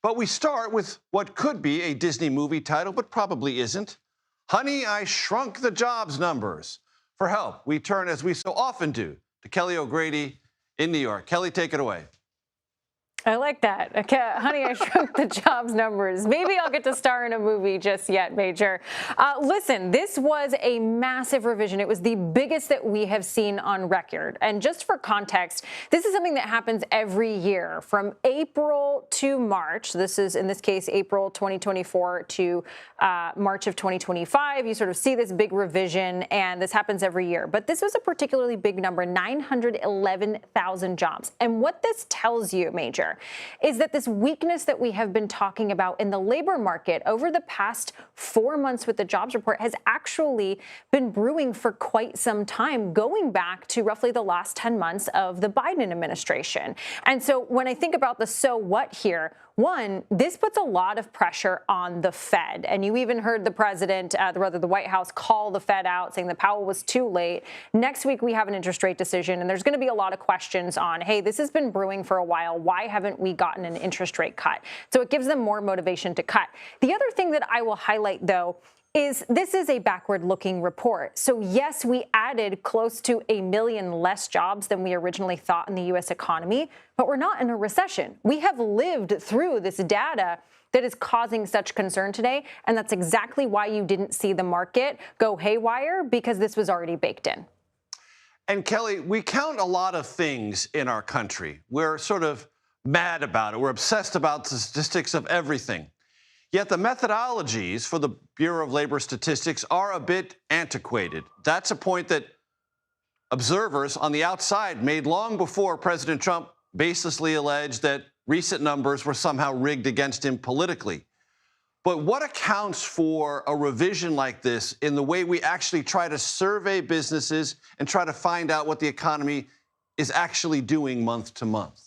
But we start with what could be a Disney movie title, but probably isn't. Honey, I Shrunk the Jobs Numbers. For help, we turn, as we so often do, to Kelly O'Grady in New York. Kelly, take it away. I like that. Okay, Honey, I Shrunk the Jobs Numbers. Maybe I'll get to star in a movie just yet, Major. Listen, this was a massive revision. It was the biggest that we have seen on record. And just for context, this is something that happens every year from April to March. This is, in this case, April 2024 to March of 2025. You sort of see this big revision, and this happens every year. But this was a particularly big number, 911,000 jobs. And what this tells you, Major, is that this weakness that we have been talking about in the labor market over the past 4 months with the jobs report has actually been brewing for quite some time, going back to roughly the last 10 months of the Biden administration. And so when I think about the so what here, one, this puts a lot of pressure on the Fed. And you even heard the president, the White House, call the Fed out, saying that Powell was too late. Next week, we have an interest rate decision, and there's going to be a lot of questions on, hey, this has been brewing for a while. Why haven't we gotten an interest rate cut? So it gives them more motivation to cut. The other thing that I will highlight, though, is this is a backward-looking report. So yes, we added close to 1 million less jobs than we originally thought in the U.S. economy, but we're not in a recession. We have lived through this data that is causing such concern today, and that's exactly why you didn't see the market go haywire, because this was already baked in. And Kelly, we count a lot of things in our country. We're sort of mad about it. We're obsessed about the statistics of everything. Yet the methodologies for the Bureau of Labor Statistics are a bit antiquated. That's a point that observers on the outside made long before President Trump baselessly alleged that recent numbers were somehow rigged against him politically. But what accounts for a revision like this in the way we actually try to survey businesses and try to find out what the economy is actually doing month to month?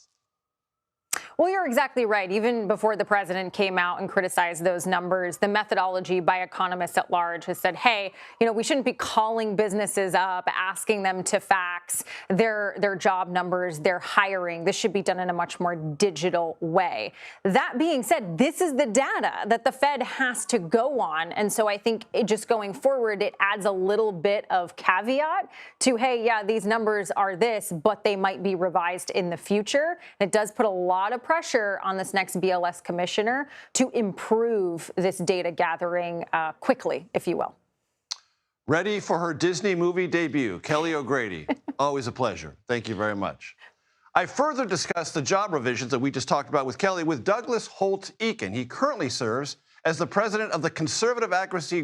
Well, you're exactly right. Even before the president came out and criticized those numbers, the methodology by economists at large has said, hey, we shouldn't be calling businesses up, asking them to fax their job numbers, their hiring. This should be done in a much more digital way. That being said, this is the data that the Fed has to go on. And so I think just going forward, it adds a little bit of caveat to, hey, yeah, these numbers are this, but they might be revised in the future. And it does put a lot of pressure on this next BLS commissioner to improve this data gathering quickly, if you will. Ready for her Disney movie debut, Kelly O'Grady. Always a pleasure. Thank you very much. I further discussed the job revisions that we just talked about with Kelly with Douglas Holtz-Eakin. He currently serves as the president of the conservative advocacy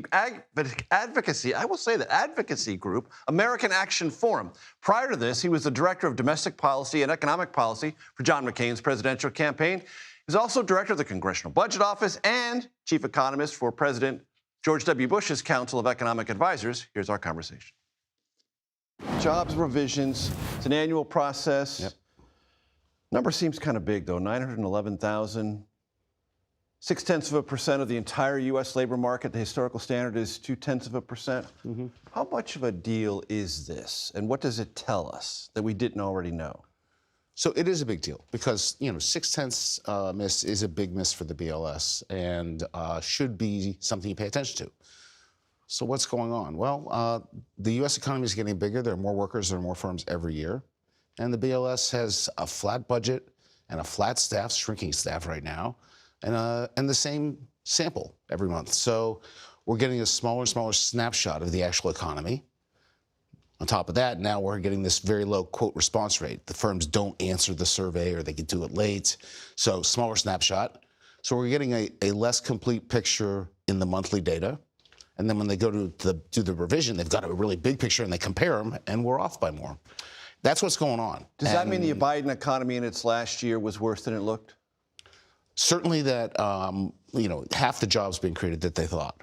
group, American Action Forum. Prior to this, he was the director of domestic policy and economic policy for John McCain's presidential campaign. He's also director of the Congressional Budget Office and chief economist for President George W. Bush's Council of Economic Advisors. Here's our conversation. Jobs revisions, it's an annual process. Yep. Number seems kind of big, though, 911,000. 0.6% of the entire U.S. labor market. The historical standard is 0.2%. Mm-hmm. How much of a deal is this, and what does it tell us that we didn't already know? So it is a big deal because 0.6 miss is a big miss for the BLS and should be something you pay attention to. So what's going on? Well, the U.S. economy is getting bigger. There are more workers, there are more firms every year, and the BLS has a flat budget and a flat staff, shrinking staff right now. And the same sample every month. So we're getting a smaller and smaller snapshot of the actual economy. On top of that, now we're getting this very low quote response rate. The firms don't answer the survey or they can do it late. So smaller snapshot. So we're getting a less complete picture in the monthly data. And then when they go to do the revision, they've got a really big picture and they compare them and we're off by more. That's what's going on. Does that mean the Biden economy in its last year was worse than it looked? Certainly that, half the jobs being created that they thought.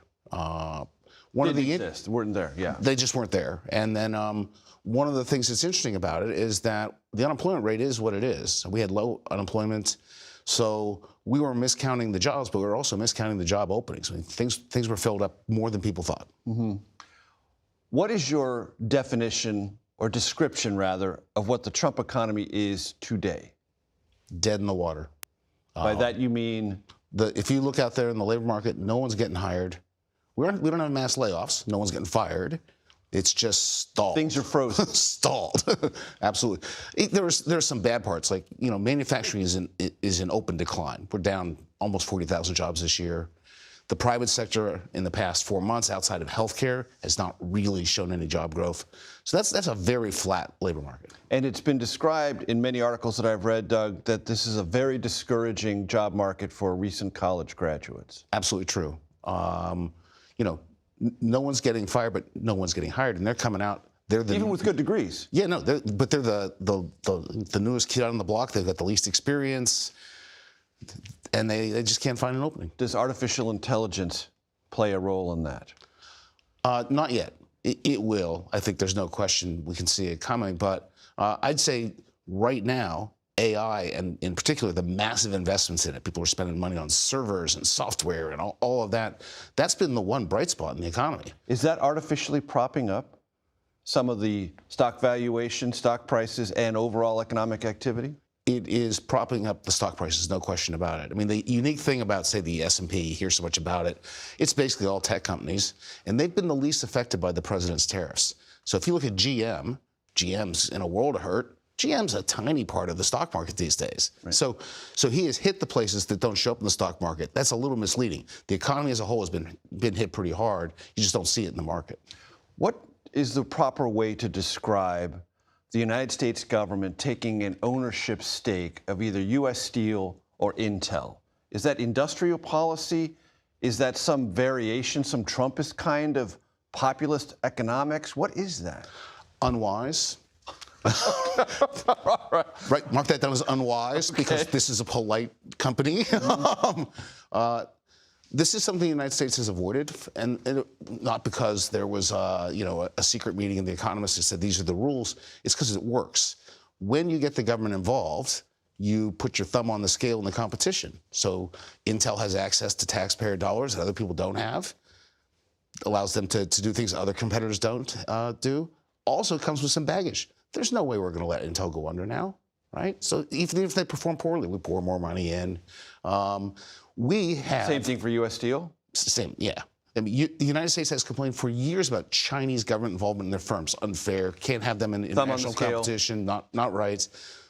Didn't exist, weren't there, yeah. They just weren't there. And then one of the things that's interesting about it is that the unemployment rate is what it is. We had low unemployment, so we were miscounting the jobs, but we were also miscounting the job openings. I mean, things were filled up more than people thought. Mm-hmm. What is your definition, or description rather, of what the Trump economy is today? Dead in the water. By that you mean? If you look out there in the labor market, no one's getting hired. We don't have mass layoffs. No one's getting fired. It's just stalled. Things are frozen. Stalled. Absolutely. There's some bad parts. Like, manufacturing is in open decline. We're down almost 40,000 jobs this year. The private sector in the past 4 months, outside of healthcare, has not really shown any job growth. So that's a very flat labor market. And it's been described in many articles that I've read, Doug, that this is a very discouraging job market for recent college graduates. Absolutely true. No one's getting fired, but no one's getting hired, and they're coming out. Even with good degrees. Yeah, no, but they're the newest kid on the block. They've got the least experience, and they just can't find an opening. Does artificial intelligence play a role in that? Not yet. It will. I think there's no question we can see it coming. But I'd say right now, AI, and in particular the massive investments in it, people are spending money on servers and software and all of that. That's been the one bright spot in the economy. Is that artificially propping up some of the stock valuation, stock prices, and overall economic activity? It is propping up the stock prices, no question about it. I mean, the unique thing about, say, the S&P, you hear so much about it, it's basically all tech companies, and they've been the least affected by the president's tariffs. So if you look at GM's in a world of hurt. GM's a tiny part of the stock market these days. Right. So he has hit the places that don't show up in the stock market. That's a little misleading. The economy as a whole has been hit pretty hard. You just don't see it in the market. What is the proper way to describe the United States government taking an ownership stake of either U.S. Steel or Intel? Is that industrial policy? Is that some variation, some Trumpist kind of populist economics? What is that? Unwise. Right, mark that down as unwise, because this is a polite company. This is something the United States has avoided, and not because there was a secret meeting and the economists that said these are the rules. It's because it works. When you get the government involved, you put your thumb on the scale in the competition. So Intel has access to taxpayer dollars that other people don't have. Allows them to do things other competitors don't do. Also comes with some baggage. There's no way we're going to let Intel go under now, right? So even if they perform poorly, we pour more money in. We have... Same thing for U.S. Steel? Same, yeah. I mean, the United States has complained for years about Chinese government involvement in their firms. Unfair, can't have them in international competition, not right.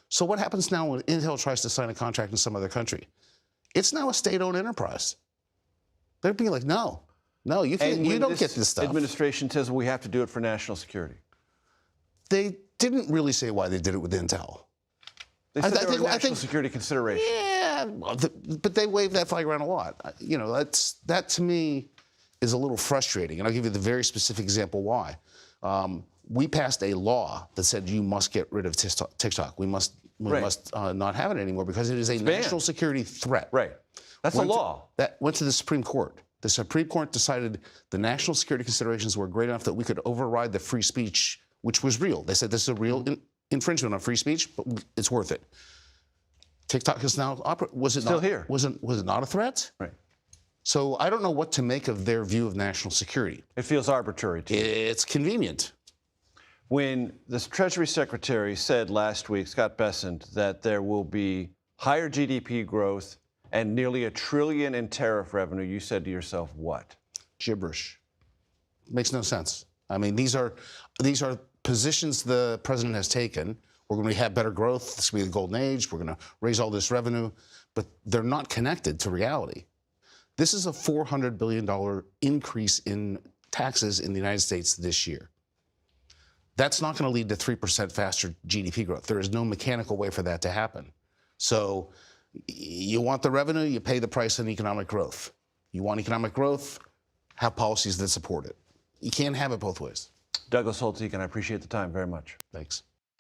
So what happens now when Intel tries to sign a contract in some other country? It's now a state-owned enterprise. They're being like, no, you don't get this stuff. Administration says we have to do it for national security. They didn't really say why they did it with Intel. They said there were national security considerations. Yeah, but they waved that flag around a lot. That to me is a little frustrating, and I'll give you the very specific example why. We passed a law that said you must get rid of TikTok. We must not have it anymore because it is a national security threat. Right. That's a law. That went to the Supreme Court. The Supreme Court decided the national security considerations were great enough that we could override the free speech, which was real. They said this is a real infringement on free speech, but it's worth it. TikTok is now was it still here? Was it not a threat? Right. So I don't know what to make of their view of national security. It feels arbitrary to me. It's convenient. When the Treasury Secretary said last week, Scott Bessent, that there will be higher GDP growth and nearly $1 trillion in tariff revenue, you said to yourself, what? Gibberish. Makes no sense. I mean, these are positions the president has taken. We're going to have better growth. This will be the golden age. We're going to raise all this revenue, but they're not connected to reality. This is a $400 billion increase in taxes in the United States this year. That's not going to lead to 3% faster GDP growth. There is no mechanical way for that to happen. So you want the revenue, you pay the price in economic growth. You want economic growth, have policies that support it. You can't have it both ways. Douglas Holtz-Eakin, I appreciate the time very much. Thanks.